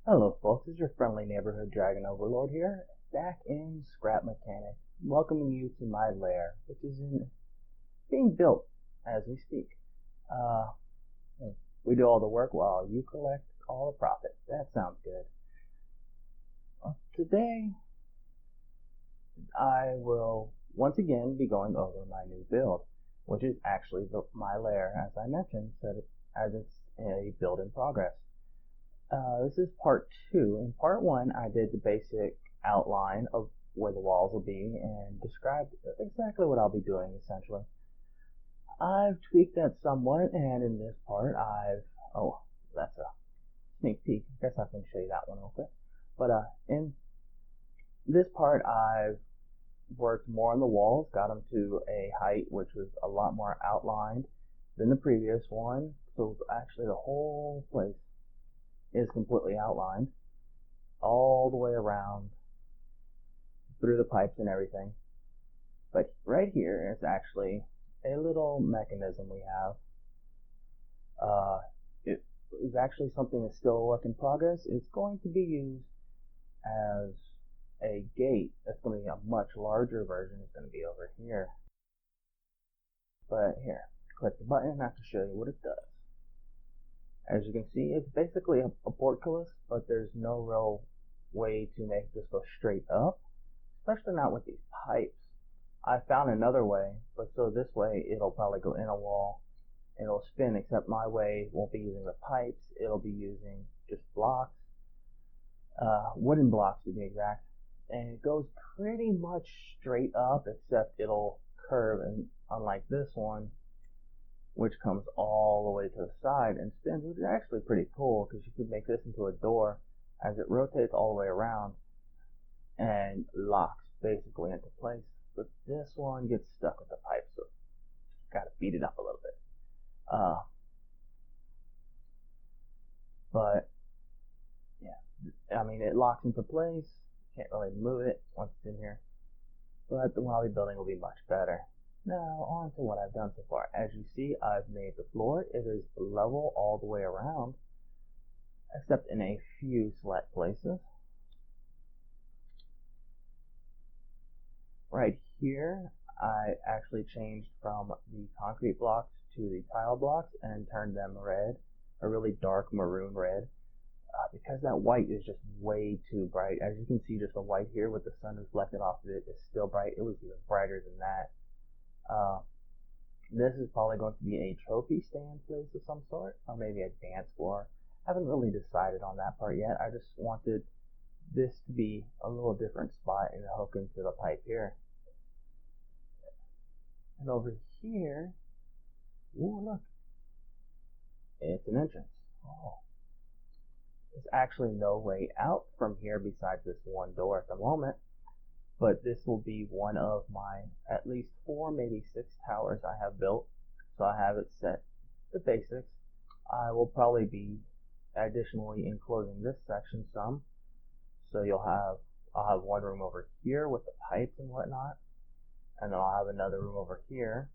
Hello folks, it's your friendly neighborhood dragon overlord here, back in Scrap Mechanic, welcoming you to my lair, which is being built as we speak. Uh, we do all the work while you collect all the profit. That sounds good. Today, I will once again be going over my new build, which is actually my lair, as I mentioned, as it's a build in progress. This is part 2. In part 1, I did the basic outline of where the walls will be and described exactly what I'll be doing, essentially. I've tweaked that somewhat, and in this part, oh, that's a sneak peek. I guess I can show you that one real quick. But in this part, I've worked more on the walls, got them to a height which was a lot more outlined than the previous one. So actually, the whole place is completely outlined all the way around through the pipes and everything. But right here is actually a little mechanism we have. It is actually something that's still a work in progress. It's going to be used as a gate. That's going to be a much larger version. It's going to be over here. But here, click the button. I have to show you what it does. As you can see, it's basically a portcullis, but there's no real way to make this go straight up, especially not with these pipes. I found another way, but so this way it'll probably go in a wall and it'll spin, except my way won't be using the pipes, it'll be using just blocks, wooden blocks to be exact, and it goes pretty much straight up, except it'll curve, and unlike this one, which comes all the way to the side and spins, which is actually pretty cool because you could make this into a door as it rotates all the way around and locks basically into place. But this one gets stuck with the pipe, so gotta beat it up a little bit. But yeah, I mean, it locks into place. Can't really move it once it's in here, but the one I'll be building will be much better. Now, on to what I've done so far. As you see, I've made the floor. It is level all the way around, except in a few select places. Right here, I actually changed from the concrete blocks to the tile blocks and turned them red, a really dark maroon red, because that white is just way too bright. As you can see, just the white here with the sun reflected off of it is still bright. It was even brighter than that. This is probably going to be a trophy stand place of some sort, or maybe a dance floor. I haven't really decided on that part yet. I just wanted this to be a little different spot and hook into the pipe here. And over here, ooh, look, it's an entrance. Oh, there's actually no way out from here besides this one door at the moment. But this will be one of my at least 4, maybe 6 towers I have built. So I have it set the basics. I will probably be additionally enclosing this section some. So I'll have one room over here with the pipes and whatnot. And then I'll have another room over here.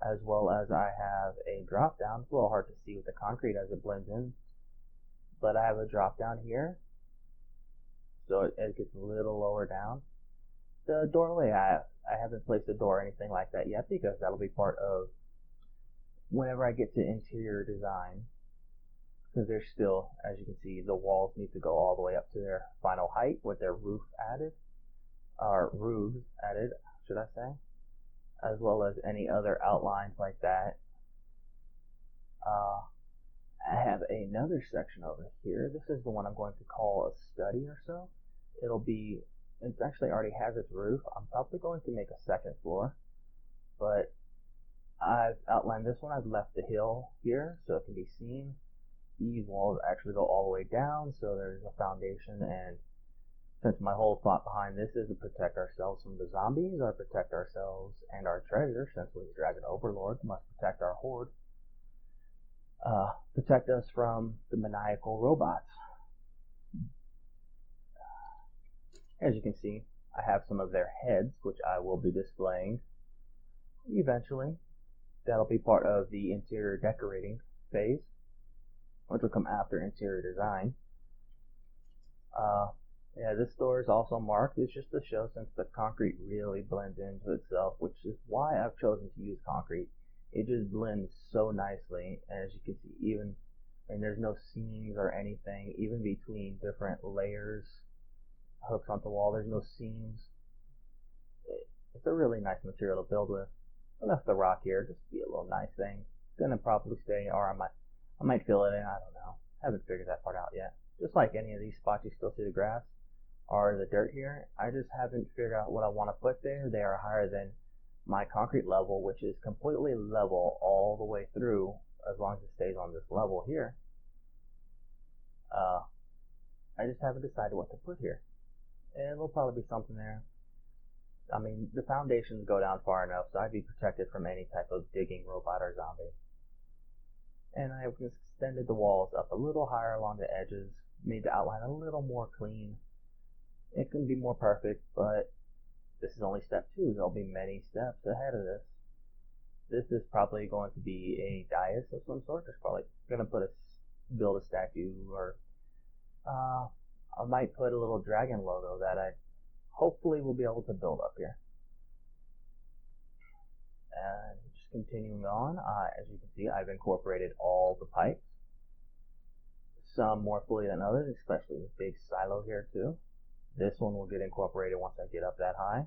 As well as I have a drop down. It's a little hard to see with the concrete as it blends in. But I have a drop down here. So it gets a little lower down. The doorway, I haven't placed a door or anything like that yet because that'll be part of whenever I get to interior design. Because there's still, as you can see, the walls need to go all the way up to their final height with their roof added, or roofs added, should I say, as well as any other outlines like that. I have another section over here. This is the one I'm going to call a study or so. It actually already has its roof. I'm probably going to make a second floor, but I've outlined this one. I've left the hill here so it can be seen. These walls actually go all the way down, so there's a foundation, and since my whole thought behind this is to protect ourselves from the zombies, or protect ourselves and our treasure, since we're the Dragon Overlord, must protect our horde. Protect us from the maniacal robots. As you can see, I have some of their heads, which I will be displaying eventually. That'll be part of the interior decorating phase, which will come after interior design. Uh, yeah, this door is also marked. It's just to show since the concrete really blends into itself, which is why I've chosen to use concrete. It just blends so nicely, and as you can see, even there's no seams or anything, even between different layers, hooks onto the wall. There's no seams. It's a really nice material to build with. I left the rock here just to be a little nice thing. It's gonna probably stay, or I might fill it in. I don't know. Haven't figured that part out yet. Just like any of these spots, you still see the grass or the dirt here. I just haven't figured out what I want to put there. They are higher than my concrete level, which is completely level all the way through, as long as it stays on this level here. I just haven't decided what to put here. And there'll probably be something there. I mean, the foundations go down far enough, so I'd be protected from any type of digging robot or zombie. And I have extended the walls up a little higher along the edges, made the outline a little more clean. It can be more perfect, but this is only step 2. There'll be many steps ahead of this. This is probably going to be a dais of some sort. There's probably going to build a statue, or I might put a little dragon logo that I hopefully will be able to build up here. And just continuing on, as you can see, I've incorporated all the pipes, some more fully than others, especially this big silo here too. This one will get incorporated once I get up that high.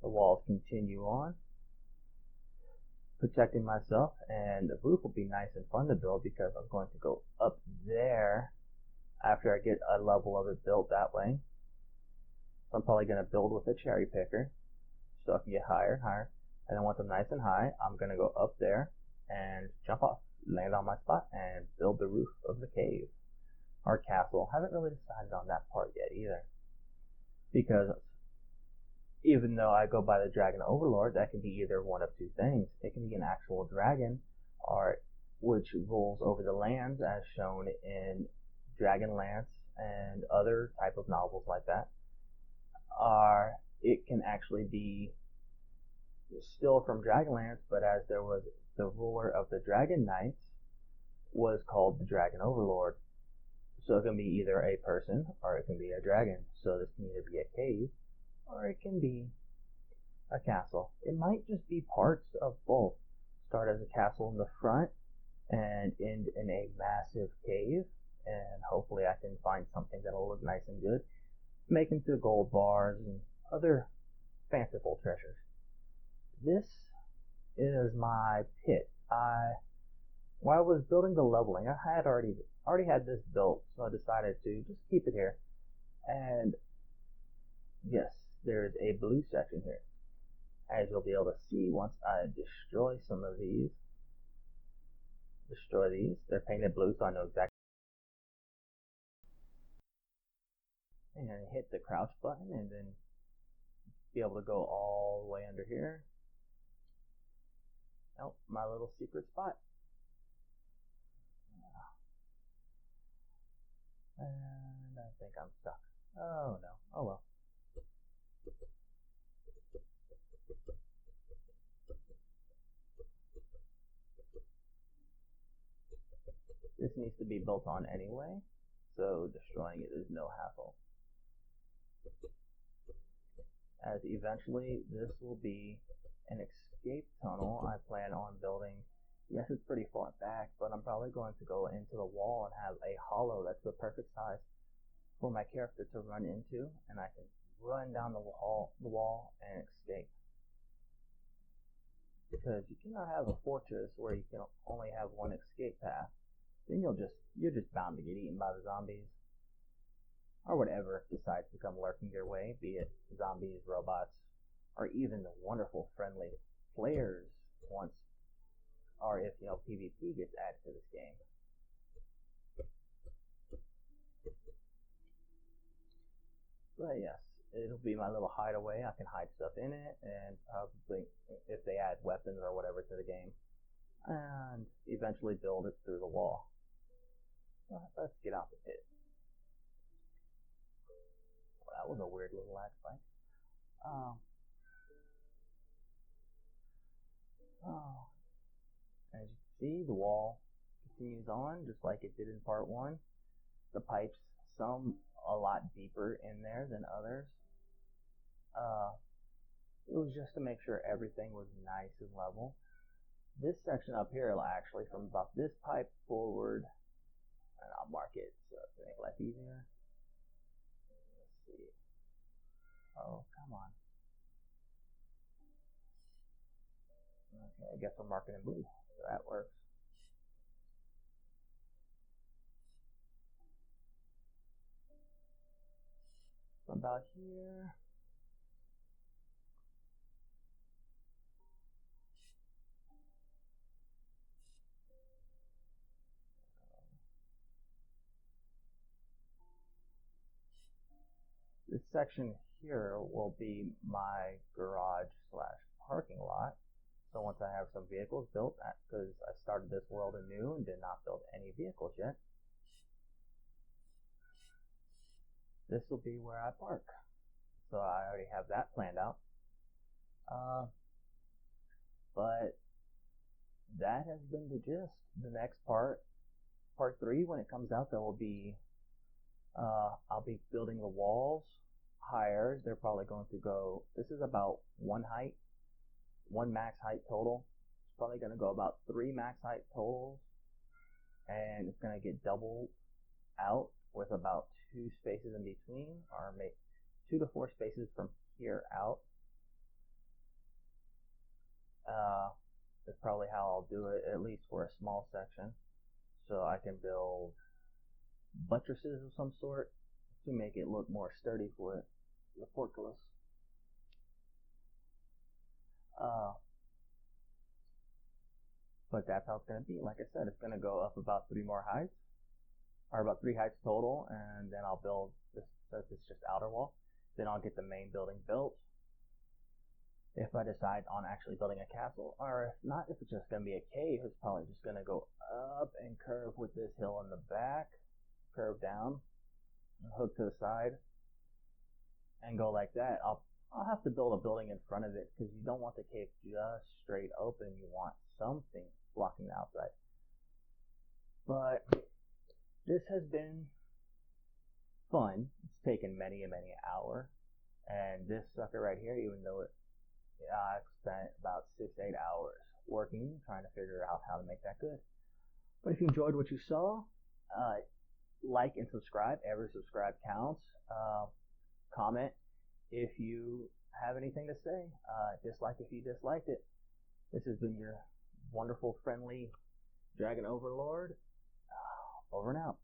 The walls continue on, protecting myself, and the roof will be nice and fun to build because I'm going to go up there after I get a level of it built that way. So I'm probably going to build with a cherry picker so I can get higher and higher. And then once I'm nice and high, I'm going to go up there and jump off, land on my spot, and build the roof of the cave or castle. Haven't really decided on that part yet either, because even though I go by the Dragon Overlord, that can be either one of two things. It can be an actual dragon, or which rules over the lands as shown in Dragonlance and other type of novels like that. Or it can actually be still from Dragonlance, but as there was the ruler of the Dragon Knights was called the Dragon Overlord. So it can be either a person or it can be a dragon. So this can either be a cave or it can be a castle. It might just be parts of both. Start as a castle in the front and end in a massive cave, and hopefully I can find something that'll look nice and good. Make into gold bars and other fanciful treasures. This is my pit. While I was building the leveling, I had already had this built, so I decided to just keep it here. And yes, there is a blue section here, as you'll be able to see once I destroy some of these. Destroy these. They're painted blue, so I know exactly. And hit the crouch button, and then be able to go all the way under here. Oh, my little secret spot. And I think I'm stuck. Oh no. Oh well. This needs to be built on anyway, so destroying it is no hassle. As eventually this will be an escape tunnel I plan on building. Yes, it's pretty far back, but I'm probably going to go into the wall and have a hollow that's the perfect size for my character to run into, and I can run down the wall and escape. Because you cannot have a fortress where you can only have one escape path. Then you're just bound to get eaten by the zombies, or whatever decides to come lurking your way, be it zombies, robots, or even the wonderful friendly players once, or if PvP gets added to this game. But yes, it'll be my little hideaway. I can hide stuff in it, and probably if they add weapons or whatever to the game, and eventually build it through the wall. Let's get out the pit. Well, that was a weird little lag spike. As you can see, the wall continues on just like it did in part 1. The pipes, some a lot deeper in there than others. It was just to make sure everything was nice and level. This section up here, actually, from about this pipe forward, and I'll mark it so to make life easier. Let's see. Oh, come on. Okay, I guess I'm marking in blue, so that works. So about here. This section here will be my garage slash parking lot. So once I have some vehicles built, because I started this world anew and did not build any vehicles yet, this will be where I park. So I already have that planned out. But that has been the gist. The next part 3, when it comes out, there will be, I'll be building the walls higher. They're probably going to go, this is about one max height total. It's probably going to go about 3 max height totals, and it's going to get doubled out with about 2 spaces in between, or maybe 2 to 4 spaces from here out. That's probably how I'll do it, at least for a small section. So I can build buttresses of some sort to make it look more sturdy for the forklift. But that's how it's going to be. Like I said, it's going to go up about 3 more heights, or about 3 heights total, and then I'll build this. It's just outer wall. Then I'll get the main building built. If I decide on actually building a castle, or if not, if it's just going to be a cave, it's probably just going to go up and curve with this hill in the back, curve down, and hook to the side, and go like that. I'll have to build a building in front of it, because you don't want the cave just straight open. You want something blocking the outside. But this has been fun. It's taken many and many hours, and this sucker right here, even though I've spent about 6 to 8 hours working, trying to figure out how to make that good. But if you enjoyed what you saw, like and subscribe. Every subscribe counts. Comment if you have anything to say. Dislike if you disliked it. This has been your wonderful, friendly Dragon Overlord. Over and out.